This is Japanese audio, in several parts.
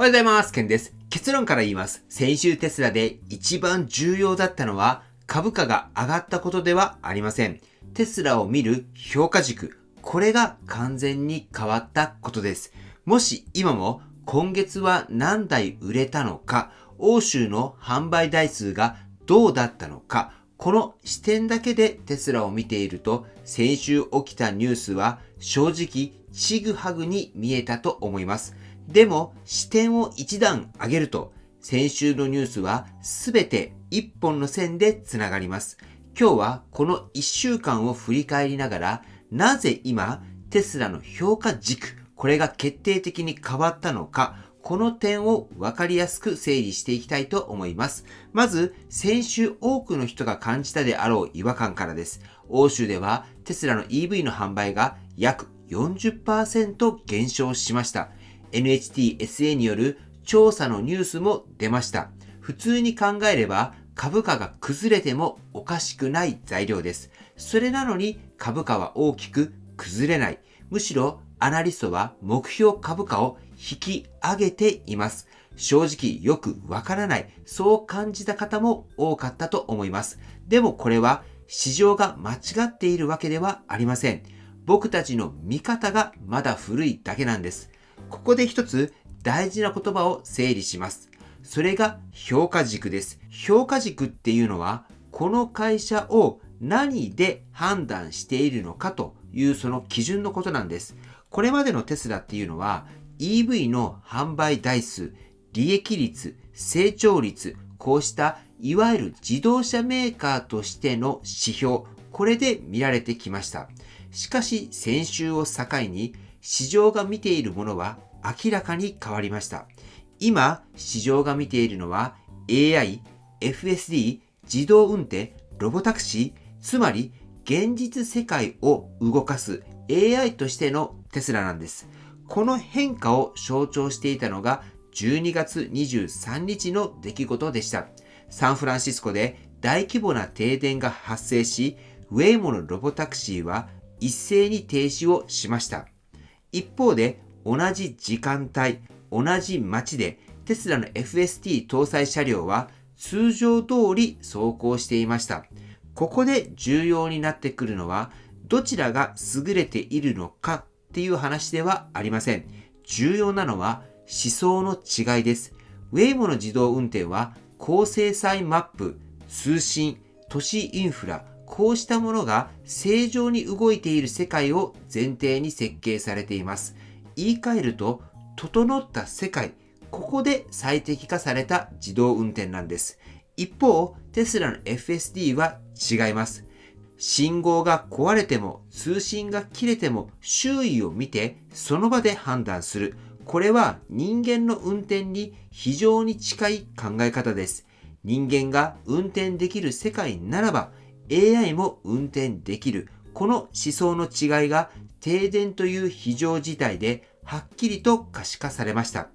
おはようございます。ケンです。結論から言います。先週テスラで一番重要だったのは株価が上がったことではありません。テスラを見る評価軸、これが完全に変わったことです。もし今も今月は何台売れたのか、欧州の販売台数がどうだったのか、この視点だけでテスラを見ていると、先週起きたニュースは正直ちぐはぐに見えたと思います。でも視点を一段上げると、先週のニュースはすべて一本の線でつながります。今日はこの1週間を振り返りながら、なぜ今テスラの評価軸、これが決定的に変わったのか、この点を分かりやすく整理していきたいと思います。まず、先週多くの人が感じたであろう違和感からです。欧州ではテスラの EV の販売が約 40% 減少しました。NHTSA による調査のニュースも出ました。普通に考えれば株価が崩れてもおかしくない材料です。それなのに株価は大きく崩れない。むしろアナリストは目標株価を引き上げています。正直よくわからない。そう感じた方も多かったと思います。でもこれは市場が間違っているわけではありません。僕たちの見方がまだ古いだけなんです。ここで一つ大事な言葉を整理します。それが評価軸です。評価軸っていうのは、この会社を何で判断しているのかというその基準のことなんです。これまでのテスラっていうのは EV の販売台数、利益率、成長率、こうしたいわゆる自動車メーカーとしての指標、これで見られてきました。しかし先週を境に市場が見ているものは明らかに変わりました。今、市場が見ているのは AI、FSD、自動運転、ロボタクシー、つまり現実世界を動かす AI としてのテスラなんです。この変化を象徴していたのが12月23日の出来事でした。サンフランシスコで大規模な停電が発生し、ウェイモのロボタクシーは一斉に停止をしました。一方で同じ時間帯、同じ街でテスラの FST 搭載車両は通常通り走行していました。ここで重要になってくるのは、どちらが優れているのかっていう話ではありません。重要なのは思想の違いです。ウェイモの自動運転は高精細マップ、通信、都市インフラ、こうしたものが正常に動いている世界を前提に設計されています。言い換えると、整った世界、ここで最適化された自動運転なんです。一方、テスラの FSD は違います。信号が壊れても、通信が切れても、周囲を見てその場で判断する。これは人間の運転に非常に近い考え方です。人間が運転できる世界ならば、AI も運転できる。この思想の違いが停電という非常事態ではっきりと可視化されました。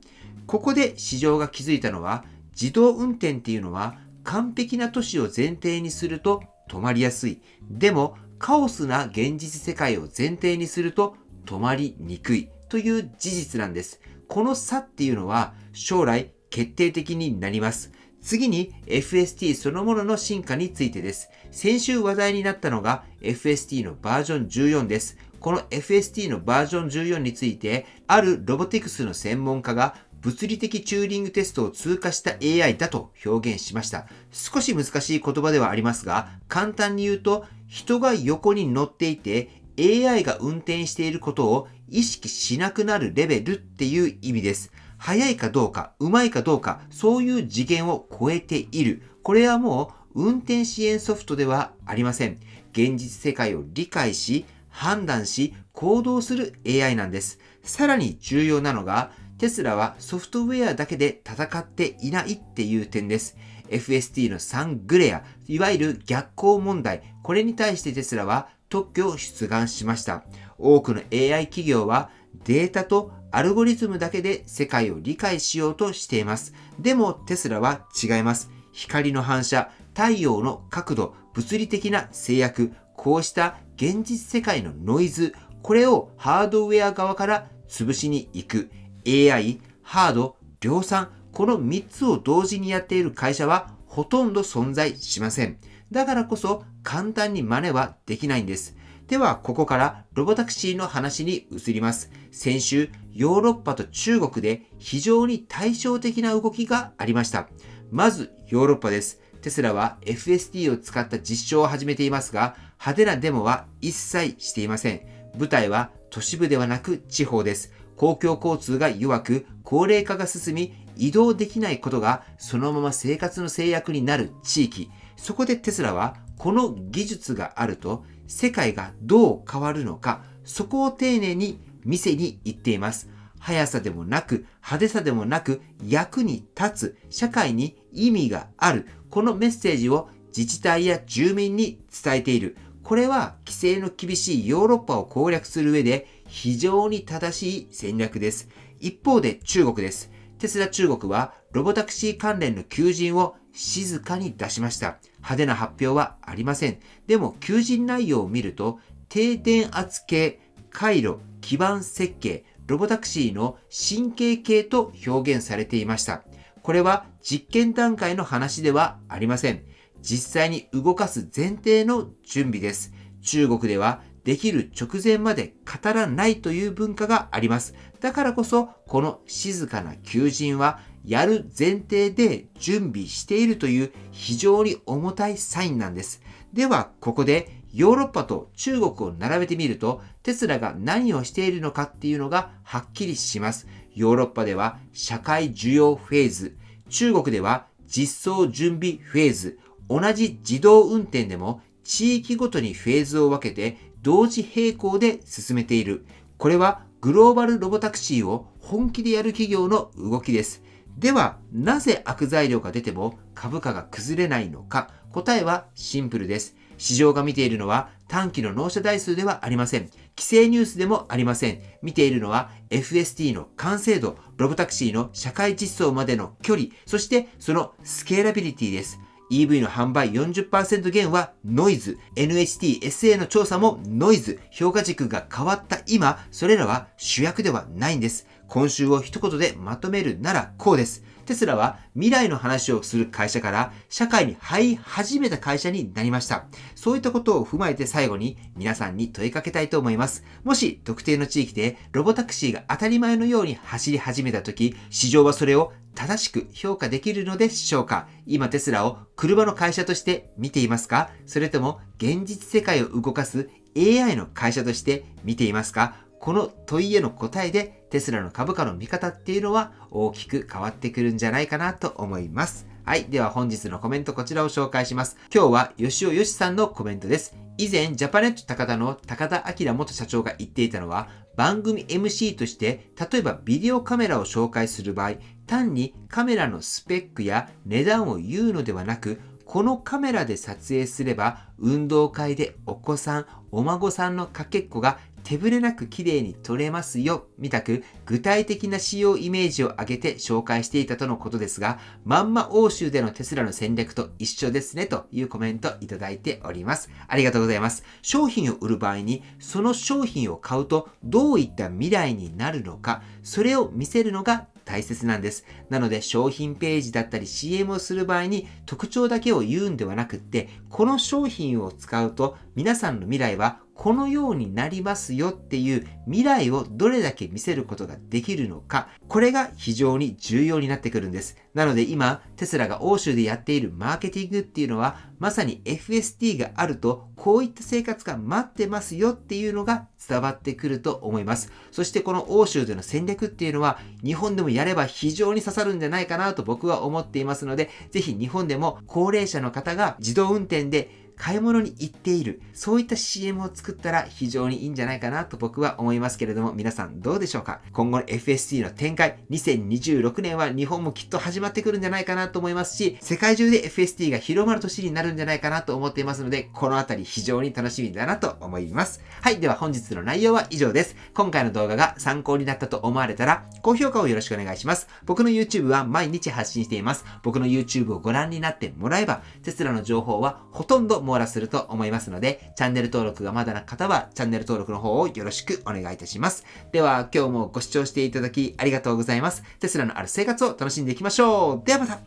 ここで市場が気づいたのは、自動運転っていうのは完璧な都市を前提にすると止まりやすい。でもカオスな現実世界を前提にすると止まりにくいという事実なんです。この差っていうのは将来決定的になります。次に FST そのものの進化についてです。先週話題になったのが FST のバージョン14です。この FST のバージョン14について、あるロボティクスの専門家が物理的チューリングテストを通過した AI だと表現しました。少し難しい言葉ではありますが、簡単に言うと、人が横に乗っていて AI が運転していることを意識しなくなるレベルっていう意味です。速いかどうか、うまいかどうか、そういう次元を超えている。これはもう運転支援ソフトではありません。現実世界を理解し、判断し、行動する AI なんです。さらに重要なのが、テスラはソフトウェアだけで戦っていないっていう点です。FST のサングレア、いわゆる逆行問題、これに対してテスラは特許を出願しました。多くの AI 企業はデータとアルゴリズムだけで世界を理解しようとしています。でもテスラは違います。光の反射、太陽の角度、物理的な制約、こうした現実世界のノイズ、これをハードウェア側から潰しに行く AI、ハード、量産、この3つを同時にやっている会社はほとんど存在しません。だからこそ簡単に真似はできないんです。では、ここからロボタクシーの話に移ります。先週、ヨーロッパと中国で非常に対照的な動きがありました。まず、ヨーロッパです。テスラは FSD を使った実証を始めていますが、派手なデモは一切していません。舞台は都市部ではなく地方です。公共交通が弱く、高齢化が進み、移動できないことがそのまま生活の制約になる地域。そこでテスラはこの技術があると世界がどう変わるのか、そこを丁寧に見せに行っています。速さでもなく派手さでもなく役に立つ、社会に意味がある、このメッセージを自治体や住民に伝えている。これは規制の厳しいヨーロッパを攻略する上で非常に正しい戦略です。一方で中国です。テスラ中国はロボタクシー関連の求人を静かに出しました。派手な発表はありません。でも求人内容を見ると、低電圧系、回路、基盤設計、ロボタクシーの神経系と表現されていました。これは実験段階の話ではありません。実際に動かす前提の準備です。中国ではできる直前まで語らないという文化があります。だからこそ、この静かな求人はやる前提で準備しているという非常に重たいサインなんです。では、ここでヨーロッパと中国を並べてみると、テスラが何をしているのかっていうのがはっきりします。ヨーロッパでは社会需要フェーズ、中国では実装準備フェーズ、同じ自動運転でも地域ごとにフェーズを分けて同時並行で進めている。これはグローバルロボタクシーを本気でやる企業の動きです。では、なぜ悪材料が出ても株価が崩れないのか。答えはシンプルです。市場が見ているのは短期の納車台数ではありません。規制ニュースでもありません。見ているのは FSD の完成度、ロボタクシーの社会実装までの距離、そしてそのスケーラビリティです。EV の販売 40% 減はノイズ。NHT SA の調査もノイズ。評価軸が変わった今、それらは主役ではないんです。今週を一言でまとめるならこうです。テスラは未来の話をする会社から社会に入り始めた会社になりました。そういったことを踏まえて最後に皆さんに問いかけたいと思います。もし特定の地域でロボタクシーが当たり前のように走り始めたとき、市場はそれを正しく評価できるのでしょうか？今テスラを車の会社として見ていますか？それとも現実世界を動かす AI の会社として見ていますか？この問いへの答えでテスラの株価の見方っていうのは大きく変わってくるんじゃないかなと思います。はい。では本日のコメントこちらを紹介します。今日は吉尾よしさんのコメントです。以前、ジャパネット高田の高田明元社長が言っていたのは、番組 MC として、例えばビデオカメラを紹介する場合、単にカメラのスペックや値段を言うのではなく、このカメラで撮影すれば、運動会でお子さん、お孫さんのかけっこが手ぶれなく綺麗に撮れますよ、みたく具体的な使用イメージを挙げて紹介していたとのことですが、まんま欧州でのテスラの戦略と一緒ですねというコメントいただいております。ありがとうございます。商品を売る場合に、その商品を買うとどういった未来になるのか、それを見せるのが大切なんです。なので商品ページだったり CM をする場合に特徴だけを言うんではなくって、この商品を使うと皆さんの未来はこのようになりますよっていう未来をどれだけ見せることができるのか、これが非常に重要になってくるんです。なので今、テスラが欧州でやっているマーケティングっていうのは、まさに FSD があるとこういった生活が待ってますよっていうのが伝わってくると思います。そしてこの欧州での戦略っていうのは日本でもやれば非常に刺さるんじゃないかなと僕は思っていますので、ぜひ日本でも高齢者の方が自動運転で買い物に行っている、そういった CM を作ったら非常にいいんじゃないかなと僕は思いますけれども、皆さんどうでしょうか？今後の FSD の展開、2026年は日本もきっと始まってくるんじゃないかなと思いますし、世界中で FSD が広まる年になるんじゃないかなと思っていますので、このあたり非常に楽しみだなと思います。はい、では本日の内容は以上です。今回の動画が参考になったと思われたら、高評価をよろしくお願いします。僕の YouTube は毎日発信しています。僕の YouTube をご覧になってもらえば、テスラの情報はほとんど網羅すると思いますので、チャンネル登録がまだの方はチャンネル登録の方をよろしくお願いいたします。では今日もご視聴していただきありがとうございます。テスラのある生活を楽しんでいきましょう。ではまた。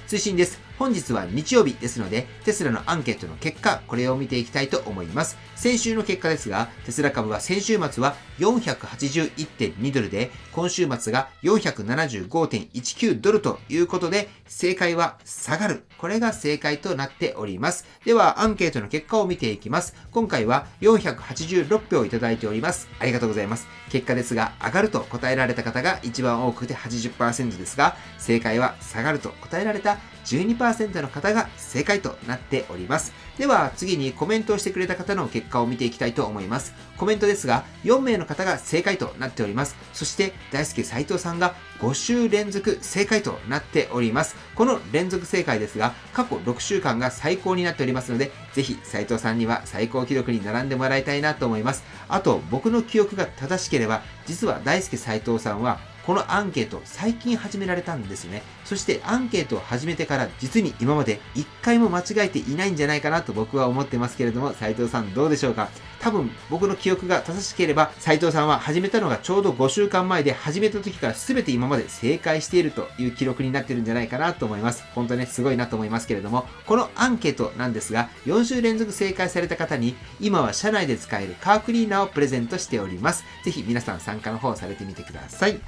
通信です。本日は日曜日ですので、テスラのアンケートの結果、これを見ていきたいと思います。先週の結果ですが、テスラ株は先週末は 481.2 ドルで、今週末が 475.19 ドルということで、正解は下がる。これが正解となっております。では、アンケートの結果を見ていきます。今回は486票いただいております。ありがとうございます。結果ですが、上がると答えられた方が一番多くて 80% ですが、正解は下がると答えられた12% の方が正解となっております。では次にコメントをしてくれた方の結果を見ていきたいと思います。コメントですが4名の方が正解となっております。そして大輔斉藤さんが5週連続正解となっております。この連続正解ですが過去6週間が最高になっておりますので、ぜひ斉藤さんには最高記録に並んでもらいたいなと思います。あと僕の記憶が正しければ、実は大輔斉藤さんはこのアンケート最近始められたんですよね。そしてアンケートを始めてから実に今まで1回も間違えていないんじゃないかなと僕は思ってますけれども、斉藤さんどうでしょうか。多分僕の記憶が正しければ、斉藤さんは始めたのがちょうど5週間前で、始めた時から全て今まで正解しているという記録になってるんじゃないかなと思います。本当ね、すごいなと思いますけれども、このアンケートなんですが、4週連続正解された方に今は社内で使えるカークリーナーをプレゼントしております。ぜひ皆さん参加の方されてみてください。